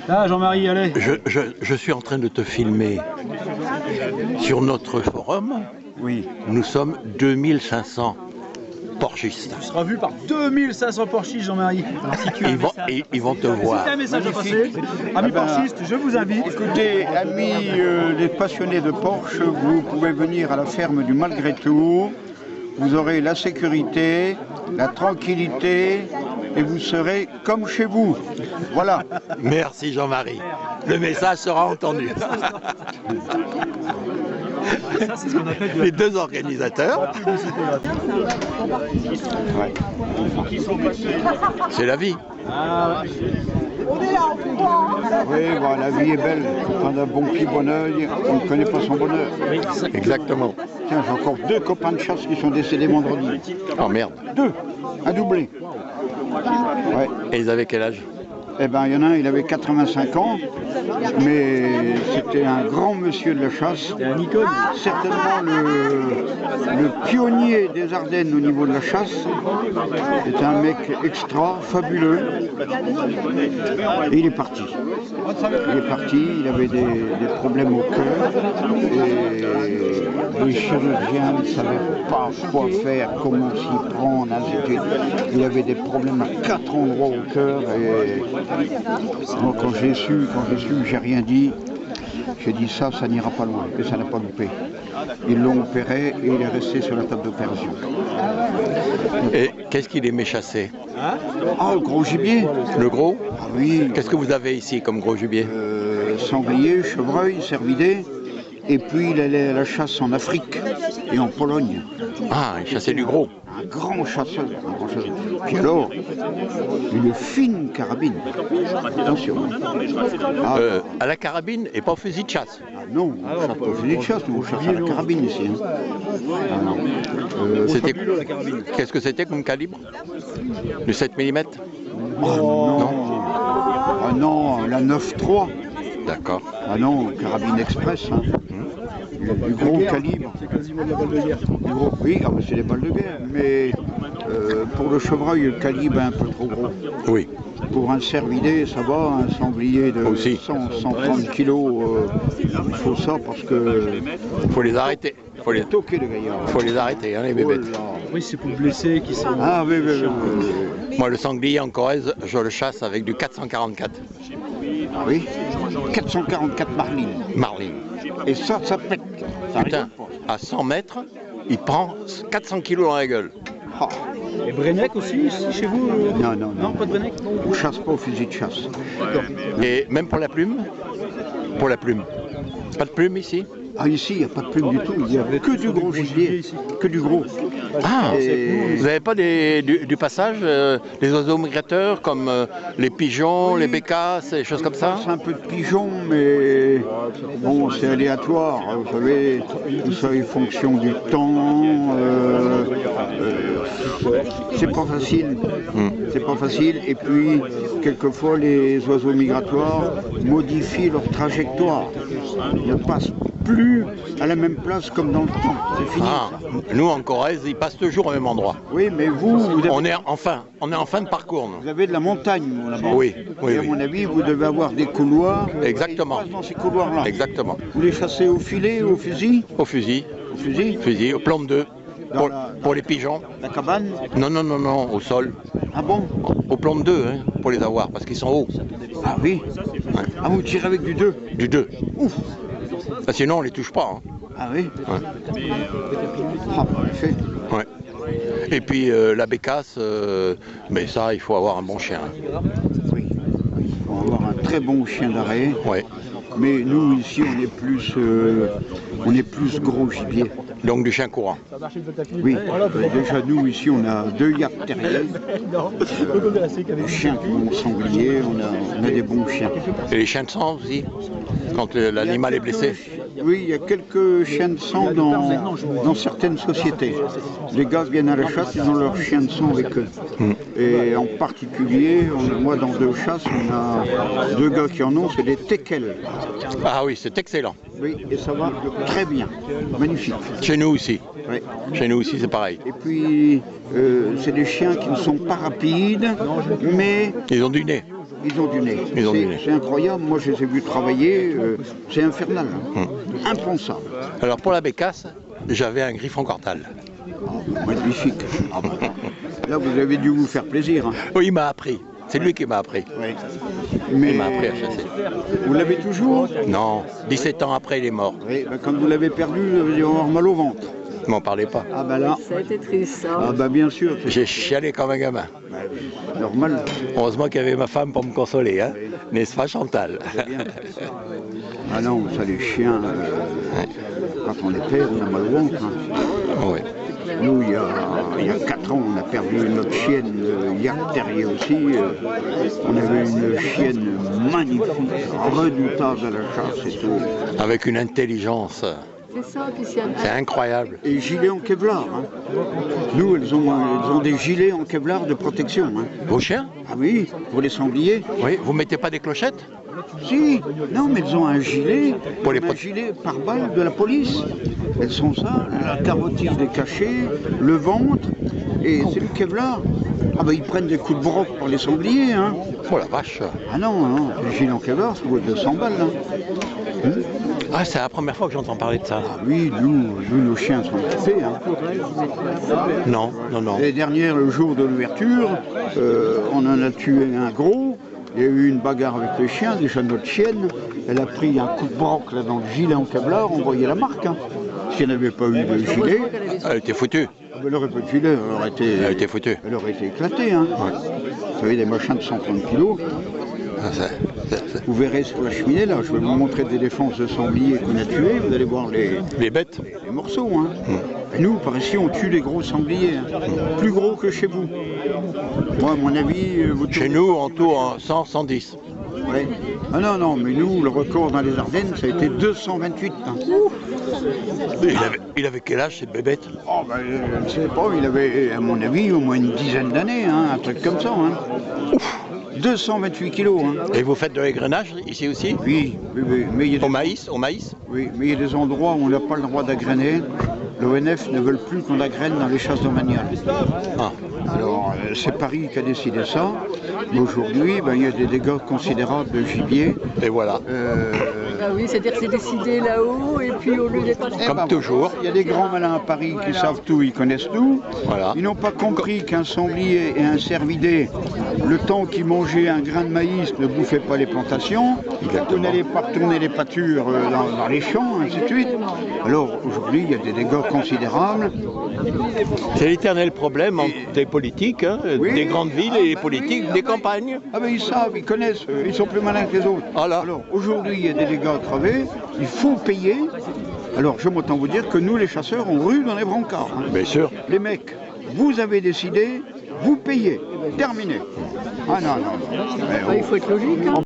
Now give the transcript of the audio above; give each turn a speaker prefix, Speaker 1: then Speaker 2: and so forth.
Speaker 1: Ah, Jean-Marie, allez.
Speaker 2: Je suis en train de te filmer sur notre forum.
Speaker 1: Oui.
Speaker 2: Nous sommes 2500 porchistes.
Speaker 1: Tu seras vu par 2500 porchistes, Jean-Marie.
Speaker 2: Ils vont te voir.
Speaker 1: Si tu as un message à passer, amis porchistes, je vous invite.
Speaker 3: Écoutez, amis les passionnés de Porsche, vous pouvez venir à la ferme du Malgré Tout. Vous aurez la sécurité, la tranquillité et vous serez comme chez vous. Voilà.
Speaker 2: Merci Jean-Marie. Le message sera entendu.
Speaker 1: Ça, c'est ce qu'on appelle
Speaker 2: Les deux organisateurs.
Speaker 3: Ouais.
Speaker 2: C'est la vie.
Speaker 1: Ah,
Speaker 3: Oui, voilà, la vie est belle. Quand on a bon pied, bon oeil, on ne connaît pas son bonheur.
Speaker 2: Exactement.
Speaker 3: Tiens, j'ai encore 2 copains de chasse qui sont décédés vendredi.
Speaker 2: Oh merde.
Speaker 3: 2, un doublé. Ouais.
Speaker 2: Et ils avaient quel âge?
Speaker 3: Eh ben, il y en a un, il avait 85 ans, mais c'était un grand monsieur de la chasse.
Speaker 1: c'est un icône.
Speaker 3: Certainement le pionnier des Ardennes au niveau de la chasse. C'était un mec extra, fabuleux. Et il est parti. Il est parti, il avait des problèmes au cœur. Et les chirurgiens ne savaient pas quoi faire, comment s'y prendre. Il avait des problèmes à 4 endroits au cœur. Et moi, quand j'ai su, j'ai rien dit. J'ai dit ça n'ira pas loin, et ça n'a pas loupé. Ils l'ont opéré et il est resté sur la table d'opération.
Speaker 2: Et qu'est-ce qu'il aimait chasser?
Speaker 3: Ah, le gros gibier.
Speaker 2: Le gros?
Speaker 3: Ah oui.
Speaker 2: Qu'est-ce que vous avez ici comme gros gibier?
Speaker 3: Sanglier, chevreuil, cervidé. Et puis il allait à la chasse en Afrique et en Pologne.
Speaker 2: Ah, il chassait du gros.
Speaker 3: Un grand chasseur. Puis alors, une fine carabine. Attention. Ah,
Speaker 2: À la carabine et pas au fusil de chasse.
Speaker 3: non, on ne chasse pas au fusil de chasse, nous on chasse à la carabine ici. Hein. Ah, non.
Speaker 2: C'était... Qu'est-ce que c'était comme calibre? Du 7 mm?
Speaker 3: Ah non. Ah non, la 9.3.
Speaker 2: D'accord.
Speaker 3: Ah non, carabine express. Hein. Du gros calibre.
Speaker 1: C'est quasiment de la balle de guerre.
Speaker 3: Du gros, oui, ah, c'est des balles de guerre. Mais pour le chevreuil, le calibre est un peu trop gros.
Speaker 2: Oui.
Speaker 3: Pour un cervidé, ça va, un sanglier de
Speaker 2: Aussi.
Speaker 3: 130 kilos, il faut ça parce que...
Speaker 2: Faut les arrêter. Faut les arrêter, hein, les bébêtes.
Speaker 3: Oh là.
Speaker 1: Oui, c'est pour blesser qui sont.
Speaker 3: Ah oui, oui, oui, oui.
Speaker 2: Moi, le sanglier en Corrèze, je le chasse avec du 444.
Speaker 3: Oui, 444 marlines.
Speaker 2: Marline.
Speaker 3: Et ça pète. Ça
Speaker 2: Putain, à 100 mètres, il prend 400 kilos dans la gueule.
Speaker 3: Ah.
Speaker 1: Et Brennec aussi, ici, chez vous?
Speaker 3: Non,
Speaker 1: pas de Brennec?
Speaker 3: on ne chasse pas au fusil de chasse.
Speaker 2: Et même pour la plume? Pour la plume. Pas de plume ici?
Speaker 3: Ah, ici, il n'y a pas de plume du tout, il n'y a que du gros gibier, que du gros.
Speaker 2: Ah,
Speaker 3: Et-
Speaker 2: vous n'avez pas du passage, des oiseaux migrateurs comme les pigeons, les bécasses, des choses comme ça?
Speaker 3: C'est un peu de pigeon, mais bon, c'est aléatoire. Vous savez, tout ça est fonction du temps. C'est pas facile. C'est pas facile. Et puis, quelquefois, les oiseaux migratoires modifient leur trajectoire. Ils ne passent plus à la même place comme dans le temps. C'est fini.
Speaker 2: Ah,
Speaker 3: Ça.
Speaker 2: nous en Corrèze, ils passent toujours au même endroit.
Speaker 3: Oui, mais vous
Speaker 2: On est en fin de parcours, nous.
Speaker 3: vous avez de la montagne là-bas.
Speaker 2: Oui, oui,
Speaker 3: Et à
Speaker 2: oui.
Speaker 3: mon avis, vous devez avoir des couloirs.
Speaker 2: Exactement.
Speaker 3: Et ils passent dans ces couloirs-là.
Speaker 2: Exactement.
Speaker 3: Vous les chassez au filet, au fusil?
Speaker 2: Au fusil,
Speaker 3: Au fusil
Speaker 2: au plan de deux,
Speaker 3: Dans la-
Speaker 2: pour les pigeons.
Speaker 3: La cabane?
Speaker 2: Non, au sol.
Speaker 3: Ah bon?
Speaker 2: Au plan de deux, hein, pour les avoir, parce qu'ils sont hauts.
Speaker 3: Ah oui?
Speaker 2: Ouais.
Speaker 3: Ah, vous tirez avec du 2?
Speaker 2: Du 2.
Speaker 3: Ouf!
Speaker 2: Sinon, on les touche pas. Hein.
Speaker 3: Ah oui?
Speaker 2: Ouais.
Speaker 3: Ah, parfait.
Speaker 2: Ouais. Et puis la bécasse, mais ça, il faut avoir un bon chien.
Speaker 3: Oui. Il faut avoir un très bon chien d'arrêt.
Speaker 2: Ouais.
Speaker 3: Mais nous, ici, on est plus gros gibier.
Speaker 2: Donc du chien courant.
Speaker 3: Oui. Déjà, nous, ici, on a 2 yaps terriers. Des chiens qui vont sanglier, on a des bons chiens.
Speaker 2: Et les chiens de sang aussi, quand l'animal est blessé.
Speaker 3: Oui, il y a quelques chiens de sang dans certaines sociétés. Les gars viennent à la chasse, ils ont leurs chiens de sang avec eux. Et en particulier, moi dans 2 chasses, on a 2 gars qui en ont, c'est des teckels.
Speaker 2: Ah oui, c'est excellent.
Speaker 3: Oui, et ça va très bien. Magnifique.
Speaker 2: Chez nous aussi.
Speaker 3: Oui.
Speaker 2: Chez nous aussi, c'est pareil.
Speaker 3: Et puis, c'est des chiens qui ne sont pas rapides, mais
Speaker 2: Ils ont du nez.
Speaker 3: ils ont du nez.
Speaker 2: Ils ont du nez.
Speaker 3: C'est incroyable, moi je les ai vus travailler, c'est infernal, hein. Impensable.
Speaker 2: Alors pour la bécasse, j'avais un griffon Cortal.
Speaker 3: Magnifique. Ah bah, là, vous avez dû vous faire plaisir. Hein.
Speaker 2: Oui, il m'a appris. C'est lui qui m'a appris.
Speaker 3: Oui. Mais
Speaker 2: Il m'a appris à chasser.
Speaker 3: vous l'avez toujours?
Speaker 2: Non, 17 ans après, il est mort.
Speaker 3: Oui, bah, quand vous l'avez perdu, vous avez avoir mal au ventre.
Speaker 2: Ne m'en parlez pas.
Speaker 3: Ah bah là,
Speaker 4: Ça a été triste, ça.
Speaker 3: ah bah bien sûr, c'est
Speaker 2: J'ai chialé comme un gamin.
Speaker 3: normal.
Speaker 2: Heureusement qu'il y avait ma femme pour me consoler, hein. N'est-ce pas, Chantal?
Speaker 3: C'est bien. Ah non, ça les chiens, quand on les perd, on a mal au ventre. Hein.
Speaker 2: Oui.
Speaker 3: Nous, il y a 4 ans, on a perdu notre chienne, Yak Terrier aussi. On avait une chienne magnifique, redoutable à la chasse et tout.
Speaker 2: Avec une intelligence.
Speaker 4: C'est ça, puis c'est
Speaker 2: C'est incroyable.
Speaker 3: Et gilets en Kevlar. Hein. Nous, elles ont des gilets en Kevlar de protection. Hein.
Speaker 2: Vos chiens?
Speaker 3: Ah oui, pour les sangliers.
Speaker 2: Oui. Vous mettez pas des clochettes?
Speaker 3: Si, non, mais elles ont un gilet,
Speaker 2: Pour les
Speaker 3: un gilet par balle de la police. Elles sont ça, la carotide est cachée, le ventre, et c'est le Kevlar. Ah ben ils prennent des coups de broc pour les sangliers, hein.
Speaker 2: Oh la vache.
Speaker 3: Ah non, non, le gilet en Kevlar, ça vaut 200 balles, hein.
Speaker 2: Ah, c'est la première fois que j'entends parler de ça.
Speaker 3: Ah oui, nous, nos chiens sont équipés, hein.
Speaker 2: Non, non, non.
Speaker 3: Les dernières, le jour de l'ouverture, on en a tué un gros. Il y a eu une bagarre avec les chiens. Déjà notre chienne, elle a pris un coup de broc là dans le gilet en Kevlar, on voyait la marque. Hein. Si elle n'avait pas eu de gilet,
Speaker 2: Elle était foutue.
Speaker 3: elle aurait pas de gilet,
Speaker 2: Elle était foutue.
Speaker 3: elle aurait été éclatée. Hein. Vous savez, des machins de 130 kilos.
Speaker 2: Ah,
Speaker 3: Vous verrez sur la cheminée là, je vais vous montrer des défenses de sangliers qu'on a tués. Vous allez voir
Speaker 2: les bêtes.
Speaker 3: les morceaux. Hein. Et nous, par ici, on tue des gros sangliers, hein. Plus gros que chez vous. Moi, à mon avis, vous
Speaker 2: Chez nous, en tout, 100, 110.
Speaker 3: Ouais. Ah non, non, mais nous, le record dans les Ardennes, ça a été 228. Hein.
Speaker 2: Il avait quel âge, cette bébête?
Speaker 3: Oh, ben, je ne sais pas, il avait, à mon avis, au moins une dizaine d'années, hein, un truc comme ça. Hein. 228 kilos. Hein.
Speaker 2: Et vous faites de l'égrenage, ici aussi?
Speaker 3: Oui, oui, oui, mais il y a des...
Speaker 2: Au maïs? Au maïs?
Speaker 3: Oui, mais il y a des endroits où on n'a pas le droit d'agréner. L'ONF ne veut plus qu'on agrène dans les chasses domaniales.
Speaker 2: Ah.
Speaker 3: Alors, c'est Paris qui a décidé ça. Mais aujourd'hui, ben, il y a des dégâts considérables de gibier.
Speaker 2: Et voilà.
Speaker 4: Ah oui, c'est-à-dire que c'est décidé là-haut, et puis au lieu d'être...
Speaker 2: Comme toujours.
Speaker 3: Il y a des grands malins à Paris qui savent tout, ils connaissent tout.
Speaker 2: Voilà.
Speaker 3: Ils n'ont pas compris qu'un sanglier et un cervidé, le temps qu'ils mangeaient un grain de maïs, ne bouffaient pas les plantations. Vous n'allez pas retourner les pâtures dans les champs, ainsi de suite. Alors aujourd'hui, il y a des dégâts considérables.
Speaker 2: C'est l'éternel problème des politiques, hein,
Speaker 3: Oui.
Speaker 2: des grandes villes et les politiques
Speaker 3: oui,
Speaker 2: des campagnes.
Speaker 3: Ah ben ils savent, ils connaissent, ils sont plus malins que les autres.
Speaker 2: Voilà.
Speaker 3: Alors aujourd'hui, il y a des dégâts crevés, il faut payer. Alors je m'entends vous dire que nous, les chasseurs, on rue dans les brancards. Hein.
Speaker 2: Bien sûr.
Speaker 3: Les mecs, vous avez décidé, vous payez. Terminé. Ah non, non, non. Mais,
Speaker 4: Il faut être logique, hein.